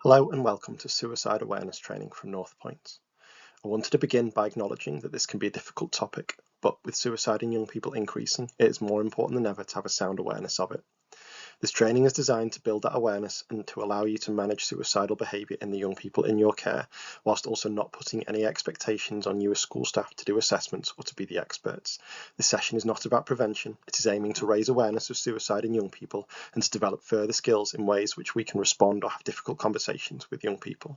Hello and welcome to Suicide Awareness Training from North Point. I wanted to begin by acknowledging that this can be a difficult topic, but with suicide in young people increasing, it is more important than ever to have a sound awareness of it. This training is designed to build that awareness and to allow you to manage suicidal behaviour in the young people in your care, whilst also not putting any expectations on you as school staff to do assessments or to be the experts. This session is not about prevention, it is aiming to raise awareness of suicide in young people and to develop further skills in ways which we can respond or have difficult conversations with young people.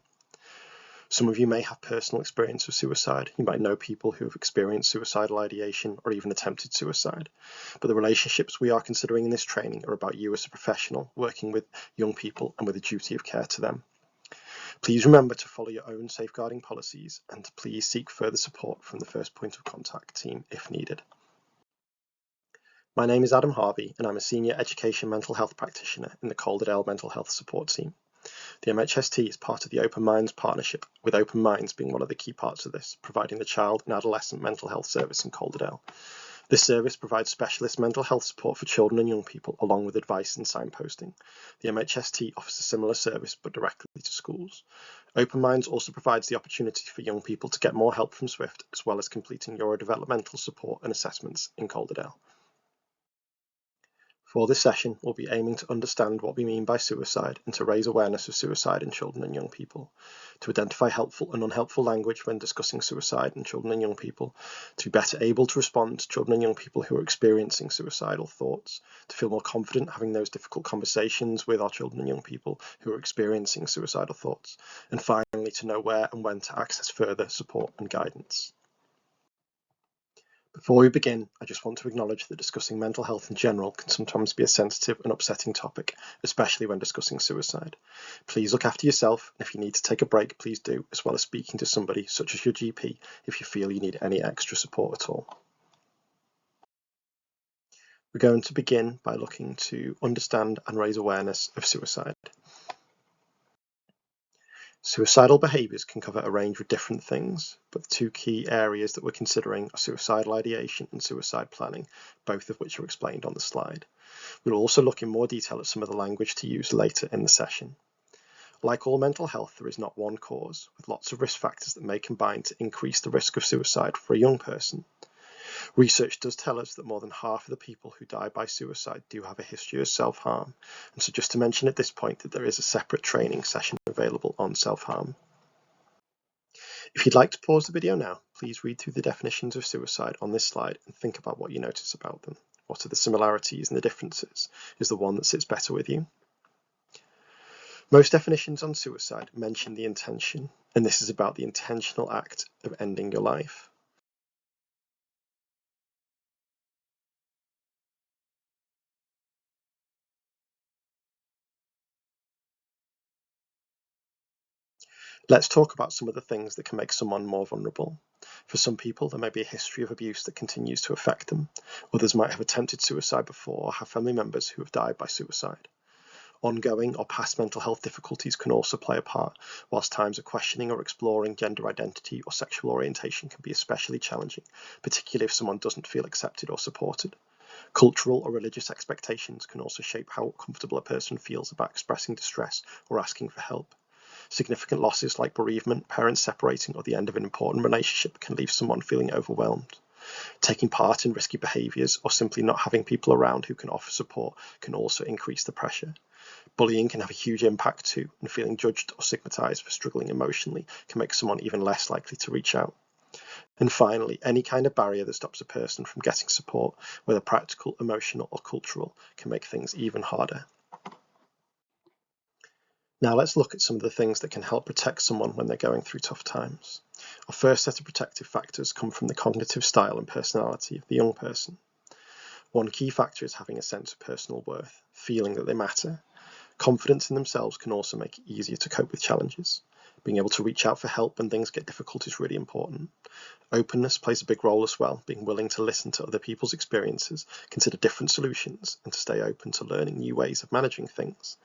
Some of you may have personal experience of suicide. You might know people who have experienced suicidal ideation or even attempted suicide. But the relationships we are considering in this training are about you as a professional working with young people and with a duty of care to them. Please remember to follow your own safeguarding policies and to please seek further support from the first point of contact team if needed. My name is Adam Harvey and I'm a Senior Education Mental Health Practitioner in the Calderdale Mental Health Support Team. The MHST is part of the Open Minds partnership, with Open Minds being one of the key parts of this, providing the child and adolescent mental health service in Calderdale. This service provides specialist mental health support for children and young people, along with advice and signposting. The MHST offers a similar service, but directly to schools. Open Minds also provides the opportunity for young people to get more help from SWIFT, as well as completing neurodevelopmental support and assessments in Calderdale. For this session, we'll be aiming to understand what we mean by suicide and to raise awareness of suicide in children and young people, to identify helpful and unhelpful language when discussing suicide in children and young people, to be better able to respond to children and young people who are experiencing suicidal thoughts, to feel more confident having those difficult conversations with our children and young people who are experiencing suicidal thoughts, and finally to know where and when to access further support and guidance. Before we begin, I just want to acknowledge that discussing mental health in general can sometimes be a sensitive and upsetting topic, especially when discussing suicide. Please look after yourself, and if you need to take a break, please do, as well as speaking to somebody such as your GP if you feel you need any extra support at all. We're going to begin by looking to understand and raise awareness of suicide. Suicidal behaviours can cover a range of different things, but the two key areas that we're considering are suicidal ideation and suicide planning, both of which are explained on the slide. We'll also look in more detail at some of the language to use later in the session. Like all mental health, there is not one cause, with lots of risk factors that may combine to increase the risk of suicide for a young person. Research does tell us that more than half of the people who die by suicide do have a history of self-harm, and so just to mention at this point that there is a separate training session available on self-harm. If you'd like to pause the video now, please read through the definitions of suicide on this slide and think about what you notice about them. What are the similarities and the differences? Is there one that sits better with you? Most definitions on suicide mention the intention, and this is about the intentional act of ending your life. Let's talk about some of the things that can make someone more vulnerable. For some people, there may be a history of abuse that continues to affect them. Others might have attempted suicide before or have family members who have died by suicide. Ongoing or past mental health difficulties can also play a part, whilst times of questioning or exploring gender identity or sexual orientation can be especially challenging, particularly if someone doesn't feel accepted or supported. Cultural or religious expectations can also shape how comfortable a person feels about expressing distress or asking for help. Significant losses like bereavement, parents separating, or the end of an important relationship can leave someone feeling overwhelmed. Taking part in risky behaviours or simply not having people around who can offer support can also increase the pressure. Bullying can have a huge impact too, and feeling judged or stigmatised for struggling emotionally can make someone even less likely to reach out. And finally, any kind of barrier that stops a person from getting support, whether practical, emotional, or cultural, can make things even harder. Now let's look at some of the things that can help protect someone when they're going through tough times. Our first set of protective factors come from the cognitive style and personality of the young person. One key factor is having a sense of personal worth, feeling that they matter. Confidence in themselves can also make it easier to cope with challenges. Being able to reach out for help when things get difficult is really important. Openness plays a big role as well, being willing to listen to other people's experiences, consider different solutions, and to stay open to learning new ways of managing things.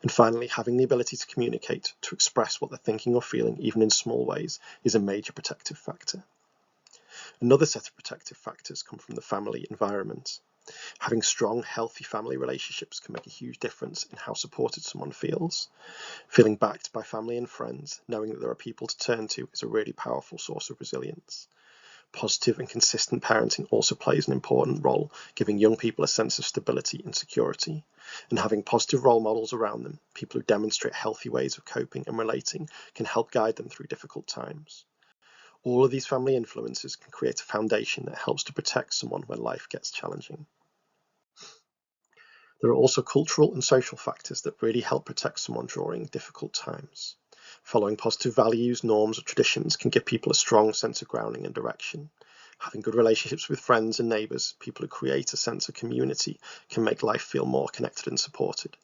And finally, having the ability to communicate, to express what they're thinking or feeling, even in small ways, is a major protective factor. Another set of protective factors come from the family environment. Having strong, healthy family relationships can make a huge difference in how supported someone feels. Feeling backed by family and friends, knowing that there are people to turn to, is a really powerful source of resilience. Positive and consistent parenting also plays an important role, giving young people a sense of stability and security. And having positive role models around them, people who demonstrate healthy ways of coping and relating, can help guide them through difficult times. All of these family influences can create a foundation that helps to protect someone when life gets challenging. There are also cultural and social factors that really help protect someone during difficult times. Following positive values, norms, or traditions can give people a strong sense of grounding and direction. Having good relationships with friends and neighbours, people who create a sense of community, can make life feel more connected and supported.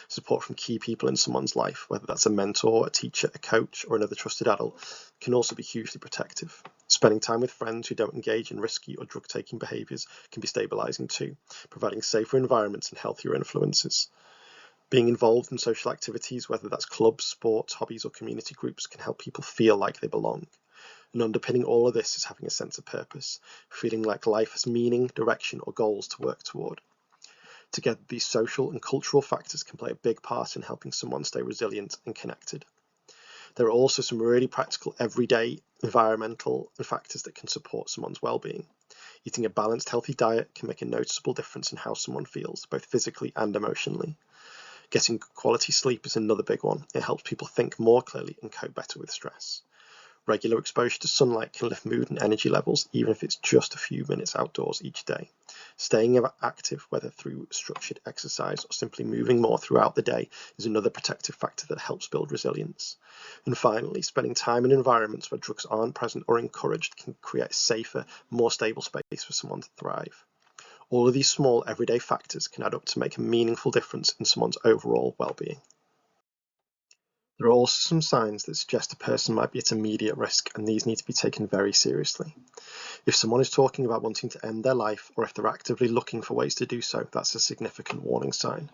Support from key people in someone's life, whether that's a mentor, a teacher, a coach, or another trusted adult, can also be hugely protective. Spending time with friends who don't engage in risky or drug-taking behaviours can be stabilising too, providing safer environments and healthier influences. Being involved in social activities, whether that's clubs, sports, hobbies, or community groups, can help people feel like they belong. And underpinning all of this is having a sense of purpose, feeling like life has meaning, direction, or goals to work toward. Together, these social and cultural factors can play a big part in helping someone stay resilient and connected. There are also some really practical, everyday environmental factors that can support someone's well-being. Eating a balanced, healthy diet can make a noticeable difference in how someone feels, both physically and emotionally. Getting quality sleep is another big one. It helps people think more clearly and cope better with stress. Regular exposure to sunlight can lift mood and energy levels, even if it's just a few minutes outdoors each day. Staying active, whether through structured exercise or simply moving more throughout the day, is another protective factor that helps build resilience. And finally, spending time in environments where drugs aren't present or encouraged can create a safer, more stable space for someone to thrive. All of these small everyday factors can add up to make a meaningful difference in someone's overall well-being. There are also some signs that suggest a person might be at immediate risk, and these need to be taken very seriously. If someone is talking about wanting to end their life, or if they're actively looking for ways to do so, that's a significant warning sign.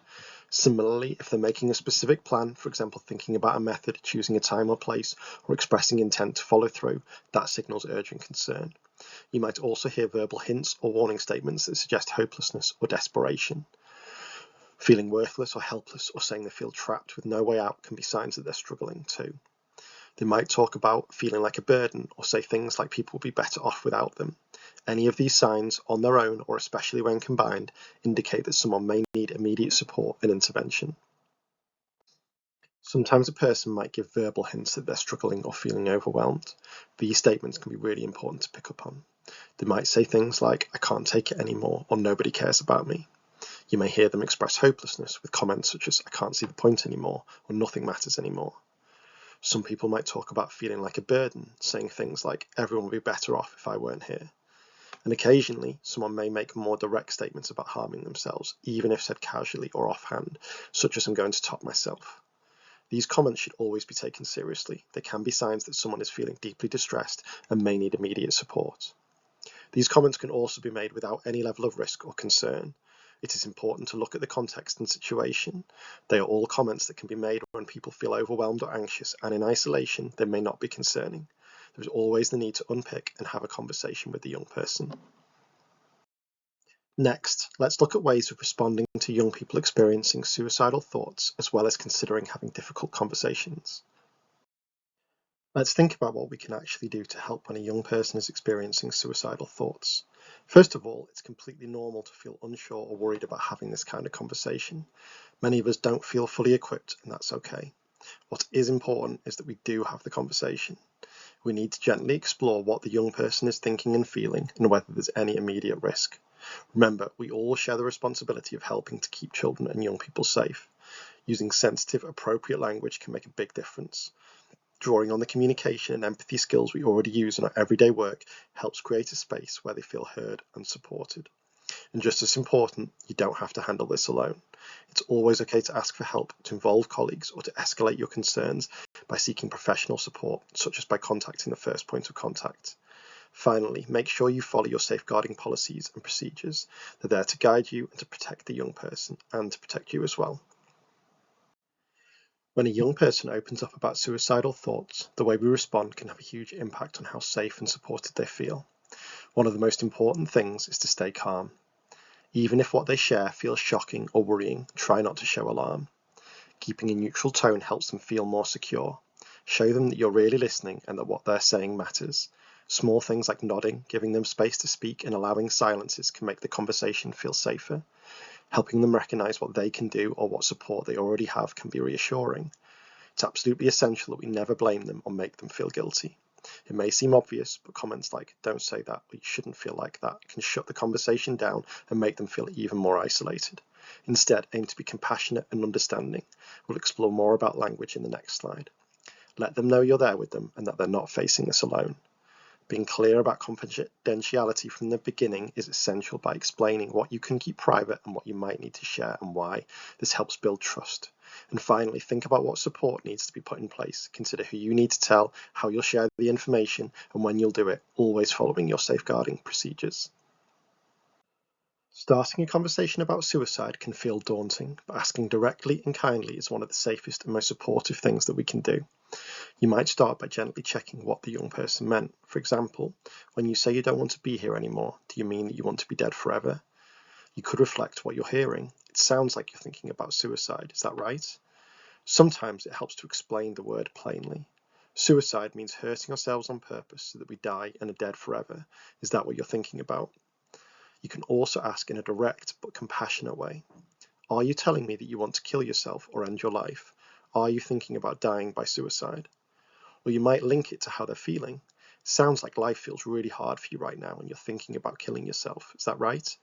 Similarly, if they're making a specific plan, for example thinking about a method, choosing a time or place, or expressing intent to follow through, that signals urgent concern. You might also hear verbal hints or warning statements that suggest hopelessness or desperation. Feeling worthless or helpless, or saying they feel trapped with no way out, can be signs that they're struggling too. They might talk about feeling like a burden, or say things like people will be better off without them. Any of these signs, on their own or especially when combined, indicate that someone may need immediate support and intervention. Sometimes a person might give verbal hints that they're struggling or feeling overwhelmed. These statements can be really important to pick up on. They might say things like, "I can't take it anymore," or "nobody cares about me." You may hear them express hopelessness with comments such as, "I can't see the point anymore," or "nothing matters anymore." Some people might talk about feeling like a burden, saying things like, "everyone would be better off if I weren't here." And occasionally, someone may make more direct statements about harming themselves, even if said casually or offhand, such as, "I'm going to top myself." These comments should always be taken seriously. They can be signs that someone is feeling deeply distressed and may need immediate support. These comments can also be made without any level of risk or concern. It is important to look at the context and situation. They are all comments that can be made when people feel overwhelmed or anxious, and in isolation, they may not be concerning. There is always the need to unpick and have a conversation with the young person. Next, let's look at ways of responding to young people experiencing suicidal thoughts, as well as considering having difficult conversations. Let's think about what we can actually do to help when a young person is experiencing suicidal thoughts. First of all, it's completely normal to feel unsure or worried about having this kind of conversation. Many of us don't feel fully equipped, and that's okay. What is important is that we do have the conversation. We need to gently explore what the young person is thinking and feeling, and whether there's any immediate risk. Remember, we all share the responsibility of helping to keep children and young people safe. Using sensitive, appropriate language can make a big difference. Drawing on the communication and empathy skills we already use in our everyday work helps create a space where they feel heard and supported. And just as important, you don't have to handle this alone. It's always okay to ask for help, to involve colleagues, or to escalate your concerns by seeking professional support, such as by contacting the first point of contact. Finally, make sure you follow your safeguarding policies and procedures. They're there to guide you and to protect the young person, and to protect you as well. When a young person opens up about suicidal thoughts, the way we respond can have a huge impact on how safe and supported they feel. One of the most important things is to stay calm. Even if what they share feels shocking or worrying, try not to show alarm. Keeping a neutral tone helps them feel more secure. Show them that you're really listening and that what they're saying matters. Small things like nodding, giving them space to speak, and allowing silences can make the conversation feel safer. Helping them recognize what they can do or what support they already have can be reassuring. It's absolutely essential that we never blame them or make them feel guilty. It may seem obvious, but comments like "don't say that" or "you shouldn't feel like that" can shut the conversation down and make them feel even more isolated. Instead, aim to be compassionate and understanding. We'll explore more about language in the next slide. Let them know you're there with them and that they're not facing this alone. Being clear about confidentiality from the beginning is essential by explaining what you can keep private and what you might need to share and why. This helps build trust. And finally, think about what support needs to be put in place. Consider who you need to tell, how you'll share the information, and when you'll do it, always following your safeguarding procedures. Starting a conversation about suicide can feel daunting, but asking directly and kindly is one of the safest and most supportive things that we can do. You might start by gently checking what the young person meant. For example, when you say you don't want to be here anymore, do you mean that you want to be dead forever? You could reflect what you're hearing. It sounds like you're thinking about suicide, is that right? Sometimes it helps to explain the word plainly. Suicide means hurting ourselves on purpose so that we die and are dead forever. Is that what you're thinking about? You can also ask in a direct but compassionate way. Are you telling me that you want to kill yourself or end your life? Are you thinking about dying by suicide? Or you might link it to how they're feeling. Sounds like life feels really hard for you right now and you're thinking about killing yourself. Is that right?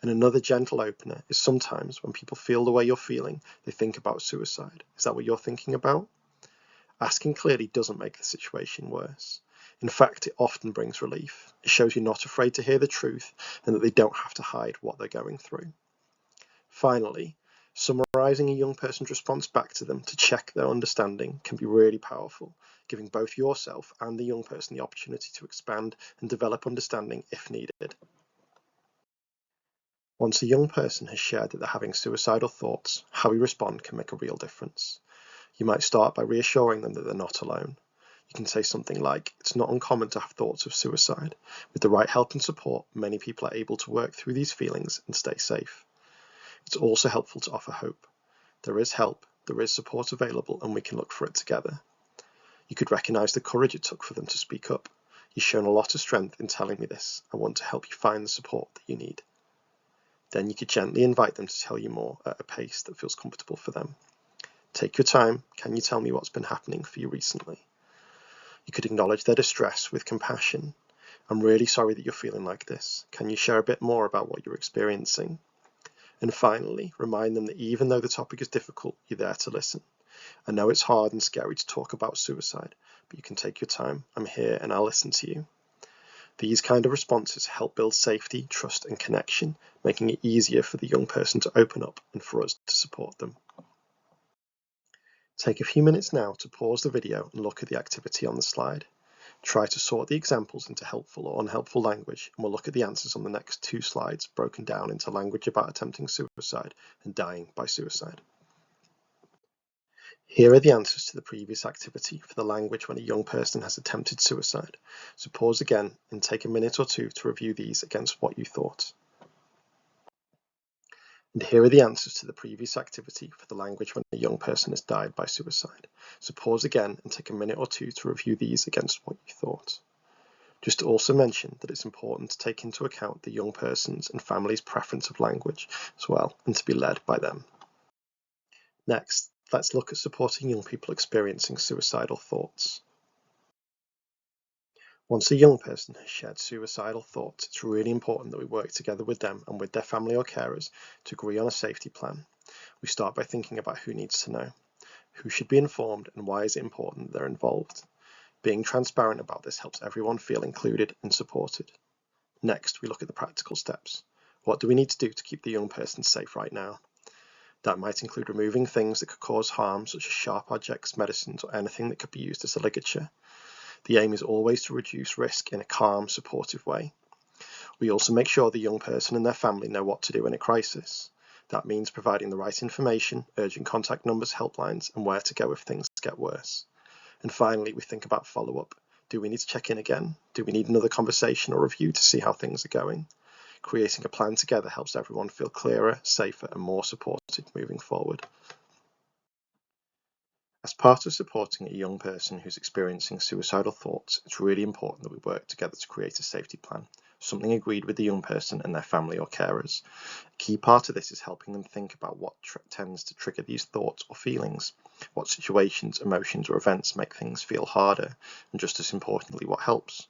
And another gentle opener is sometimes when people feel the way you're feeling, they think about suicide. Is that what you're thinking about? Asking clearly doesn't make the situation worse. In fact, it often brings relief. It shows you're not afraid to hear the truth and that they don't have to hide what they're going through. Finally, summarizing a young person's response back to them to check their understanding can be really powerful, giving both yourself and the young person the opportunity to expand and develop understanding if needed. Once a young person has shared that they're having suicidal thoughts, how we respond can make a real difference. You might start by reassuring them that they're not alone. You can say something like, "It's not uncommon to have thoughts of suicide. With the right help and support, many people are able to work through these feelings and stay safe." It's also helpful to offer hope. There is help, there is support available, and we can look for it together. You could recognize the courage it took for them to speak up. You've shown a lot of strength in telling me this. I want to help you find the support that you need. Then you could gently invite them to tell you more at a pace that feels comfortable for them. Take your time. Can you tell me what's been happening for you recently? You could acknowledge their distress with compassion. "I'm really sorry that you're feeling like this. Can you share a bit more about what you're experiencing?" And finally, remind them that even though the topic is difficult, you're there to listen. I know it's hard and scary to talk about suicide, but you can take your time. I'm here and I'll listen to you. These kind of responses help build safety, trust, and connection, making it easier for the young person to open up and for us to support them. Take a few minutes now to pause the video and look at the activity on the slide. Try to sort the examples into helpful or unhelpful language, and we'll look at the answers on the next 2 slides, broken down into language about attempting suicide and dying by suicide. Here are the answers to the previous activity for the language when a young person has attempted suicide. So pause again and take a minute or 2 to review these against what you thought. And here are the answers to the previous activity for the language when a young person has died by suicide. So pause again and take a minute or 2 to review these against what you thought. Just to also mention that it's important to take into account the young person's and family's preference of language as well, and to be led by them. Next, let's look at supporting young people experiencing suicidal thoughts. Once a young person has shared suicidal thoughts, it's really important that we work together with them and with their family or carers to agree on a safety plan. We start by thinking about who needs to know, who should be informed, and why is it important that they're involved. Being transparent about this helps everyone feel included and supported. Next, we look at the practical steps. What do we need to do to keep the young person safe right now? That might include removing things that could cause harm, such as sharp objects, medicines, or anything that could be used as a ligature. The aim is always to reduce risk in a calm, supportive way. We also make sure the young person and their family know what to do in a crisis. That means providing the right information, urgent contact numbers, helplines, and where to go if things get worse. And finally, we think about follow-up. Do we need to check in again? Do we need another conversation or review to see how things are going? Creating a plan together helps everyone feel clearer, safer, and more supported moving forward. As part of supporting a young person who's experiencing suicidal thoughts, it's really important that we work together to create a safety plan, something agreed with the young person and their family or carers. A key part of this is helping them think about what tends to trigger these thoughts or feelings, what situations, emotions, or events make things feel harder, and just as importantly, what helps.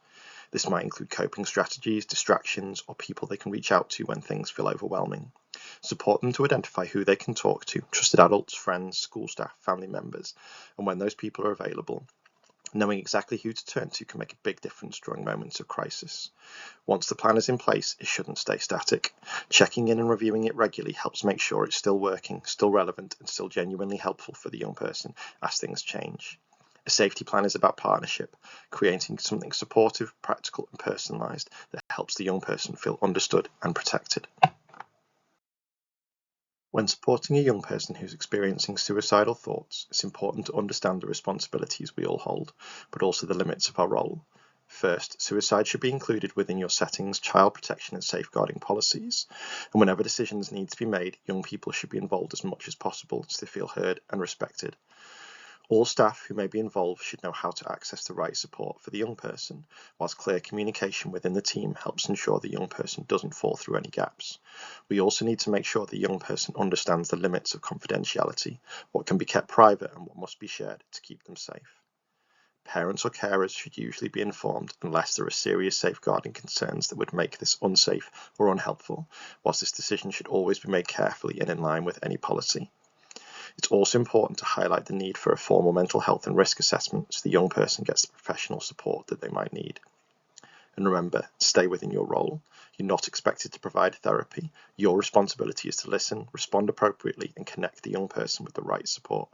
This might include coping strategies, distractions, or people they can reach out to when things feel overwhelming. Support them to identify who they can talk to, trusted adults, friends, school staff, family members, and when those people are available. Knowing exactly who to turn to can make a big difference during moments of crisis. Once the plan is in place, it shouldn't stay static. Checking in and reviewing it regularly helps make sure it's still working, still relevant, and still genuinely helpful for the young person as things change. A safety plan is about partnership, creating something supportive, practical, and personalised that helps the young person feel understood and protected. When supporting a young person who's experiencing suicidal thoughts, it's important to understand the responsibilities we all hold, but also the limits of our role. First, suicide should be included within your setting's child protection and safeguarding policies, and whenever decisions need to be made, young people should be involved as much as possible so they feel heard and respected. All staff who may be involved should know how to access the right support for the young person, whilst clear communication within the team helps ensure the young person doesn't fall through any gaps. We also need to make sure the young person understands the limits of confidentiality, what can be kept private and what must be shared to keep them safe. Parents or carers should usually be informed unless there are serious safeguarding concerns that would make this unsafe or unhelpful, whilst this decision should always be made carefully and in line with any policy. It's also important to highlight the need for a formal mental health and risk assessment so the young person gets the professional support that they might need. And remember, stay within your role. You're not expected to provide therapy. Your responsibility is to listen, respond appropriately, and connect the young person with the right support.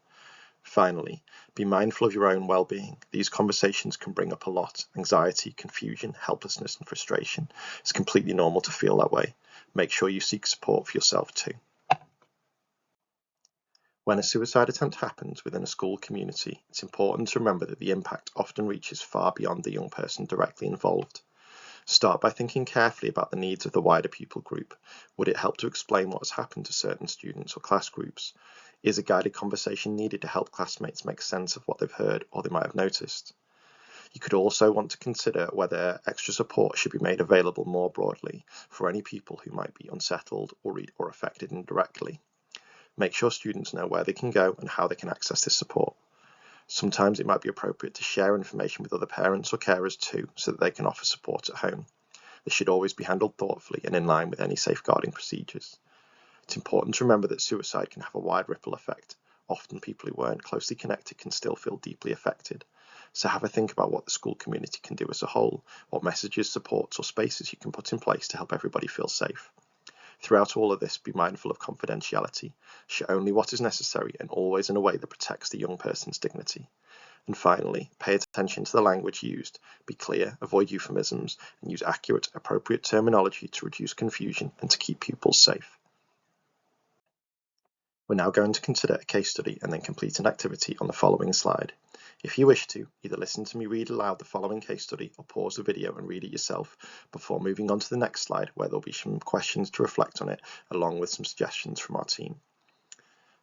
Finally, be mindful of your own well-being. These conversations can bring up a lot: anxiety, confusion, helplessness, and frustration. It's completely normal to feel that way. Make sure you seek support for yourself too. When a suicide attempt happens within a school community, it's important to remember that the impact often reaches far beyond the young person directly involved. Start by thinking carefully about the needs of the wider pupil group. Would it help to explain what has happened to certain students or class groups? Is a guided conversation needed to help classmates make sense of what they've heard or they might have noticed? You could also want to consider whether extra support should be made available more broadly for any people who might be unsettled or affected indirectly. Make sure students know where they can go and how they can access this support. Sometimes it might be appropriate to share information with other parents or carers too, so that they can offer support at home. This should always be handled thoughtfully and in line with any safeguarding procedures. It's important to remember that suicide can have a wide ripple effect. Often people who weren't closely connected can still feel deeply affected. So have a think about what the school community can do as a whole, what messages, supports, or spaces you can put in place to help everybody feel safe. Throughout all of this, be mindful of confidentiality. Share only what is necessary and always in a way that protects the young person's dignity. And finally, pay attention to the language used. Be clear, avoid euphemisms, and use accurate, appropriate terminology to reduce confusion and to keep pupils safe. We're now going to consider a case study and then complete an activity on the following slide. If you wish to, either listen to me read aloud the following case study or pause the video and read it yourself before moving on to the next slide, where there'll be some questions to reflect on it, along with some suggestions from our team.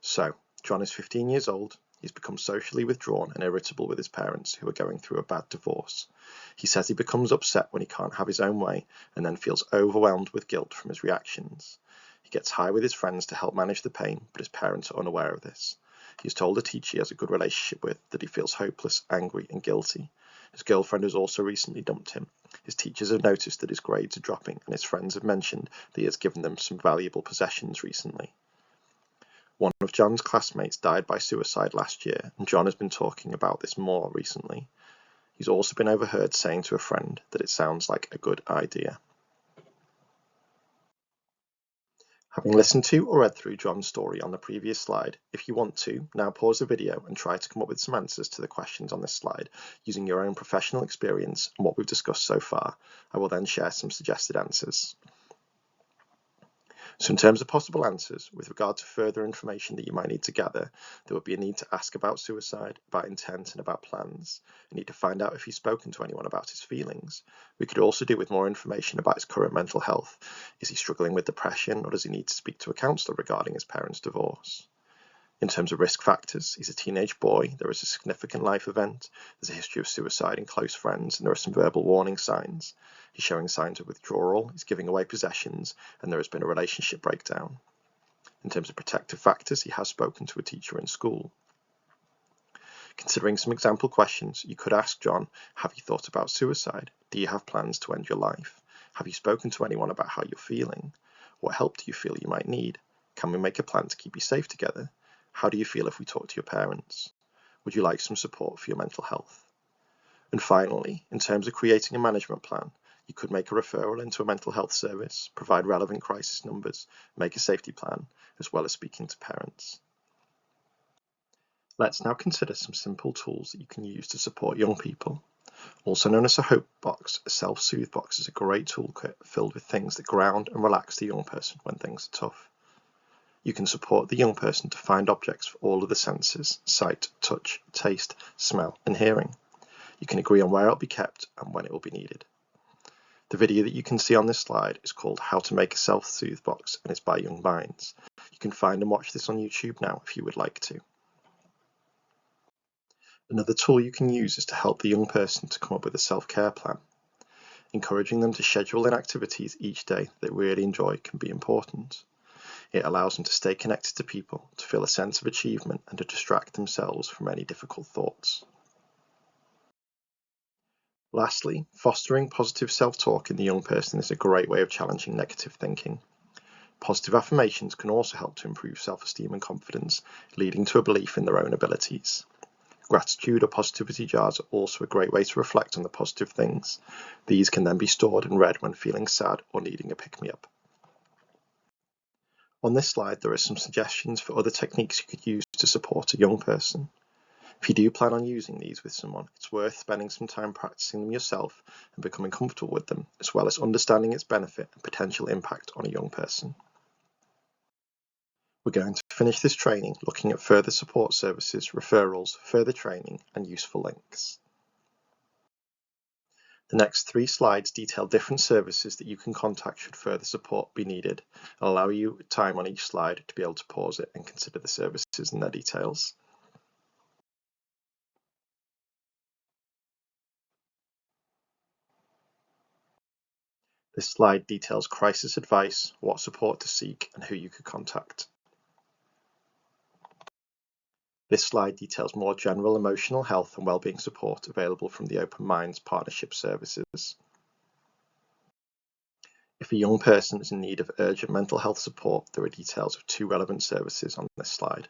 So, John is 15 years old. He's become socially withdrawn and irritable with his parents, who are going through a bad divorce. He says he becomes upset when he can't have his own way and then feels overwhelmed with guilt from his reactions. He gets high with his friends to help manage the pain, but his parents are unaware of this. He's told a teacher he has a good relationship with that he feels hopeless, angry, and guilty. His girlfriend has also recently dumped him. His teachers have noticed that his grades are dropping, and his friends have mentioned that he has given them some valuable possessions recently. One of John's classmates died by suicide last year, and John has been talking about this more recently. He's also been overheard saying to a friend that it sounds like a good idea. Having listened to or read through John's story on the previous slide, if you want to, now pause the video and try to come up with some answers to the questions on this slide using your own professional experience and what we've discussed so far. I will then share some suggested answers. So in terms of possible answers, with regard to further information that you might need to gather, there would be a need to ask about suicide, about intent and about plans. You need to find out if he's spoken to anyone about his feelings. We could also do with more information about his current mental health. Is he struggling with depression, or does he need to speak to a counsellor regarding his parents' divorce? In terms of risk factors, he's a teenage boy, there is a significant life event, there's a history of suicide in close friends, and there are some verbal warning signs. He's showing signs of withdrawal, he's giving away possessions, and there has been a relationship breakdown. In terms of protective factors, he has spoken to a teacher in school. Considering some example questions, you could ask John, have you thought about suicide? Do you have plans to end your life? Have you spoken to anyone about how you're feeling? What help do you feel you might need? Can we make a plan to keep you safe together? How do you feel if we talk to your parents? Would you like some support for your mental health? And finally, in terms of creating a management plan, you could make a referral into a mental health service, provide relevant crisis numbers, make a safety plan, as well as speaking to parents. Let's now consider some simple tools that you can use to support young people. Also known as a hope box, a self-soothe box is a great toolkit filled with things that ground and relax the young person when things are tough. You can support the young person to find objects for all of the senses: sight, touch, taste, smell, and hearing. You can agree on where it will be kept and when it will be needed. The video that you can see on this slide is called How to Make a Self-Soothe Box, and it's by Young Minds. You can find and watch this on YouTube now if you would like to. Another tool you can use is to help the young person to come up with a self-care plan. Encouraging them to schedule in activities each day that they really enjoy can be important. It allows them to stay connected to people, to feel a sense of achievement, and to distract themselves from any difficult thoughts. Lastly, fostering positive self-talk in the young person is a great way of challenging negative thinking. Positive affirmations can also help to improve self-esteem and confidence, leading to a belief in their own abilities. Gratitude or positivity jars are also a great way to reflect on the positive things. These can then be stored and read when feeling sad or needing a pick-me-up. On this slide, there are some suggestions for other techniques you could use to support a young person. If you do plan on using these with someone, it's worth spending some time practicing them yourself and becoming comfortable with them, as well as understanding its benefit and potential impact on a young person. We're going to finish this training looking at further support services, referrals, further training, and useful links. The next 3 slides detail different services that you can contact should further support be needed, and allow you time on each slide to be able to pause it and consider the services and their details. This slide details crisis advice, what support to seek, and who you could contact. This slide details more general emotional health and wellbeing support available from the Open Minds Partnership Services. If a young person is in need of urgent mental health support, there are details of 2 relevant services on this slide.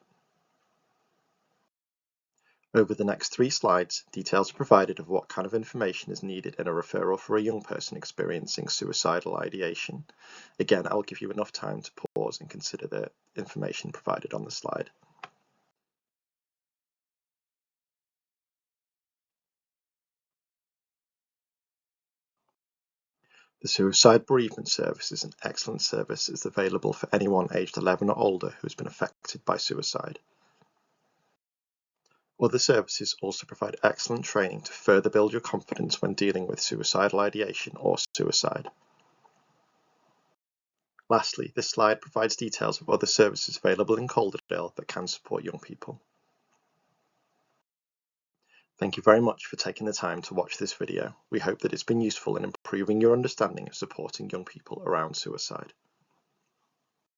Over the next 3 slides, details are provided of what kind of information is needed in a referral for a young person experiencing suicidal ideation. Again, I'll give you enough time to pause and consider the information provided on the slide. The Suicide Bereavement Service is an excellent service that is available for anyone aged 11 or older who has been affected by suicide. Other services also provide excellent training to further build your confidence when dealing with suicidal ideation or suicide. Lastly, this slide provides details of other services available in Calderdale that can support young people. Thank you very much for taking the time to watch this video. We hope that it's been useful in improving your understanding of supporting young people around suicide.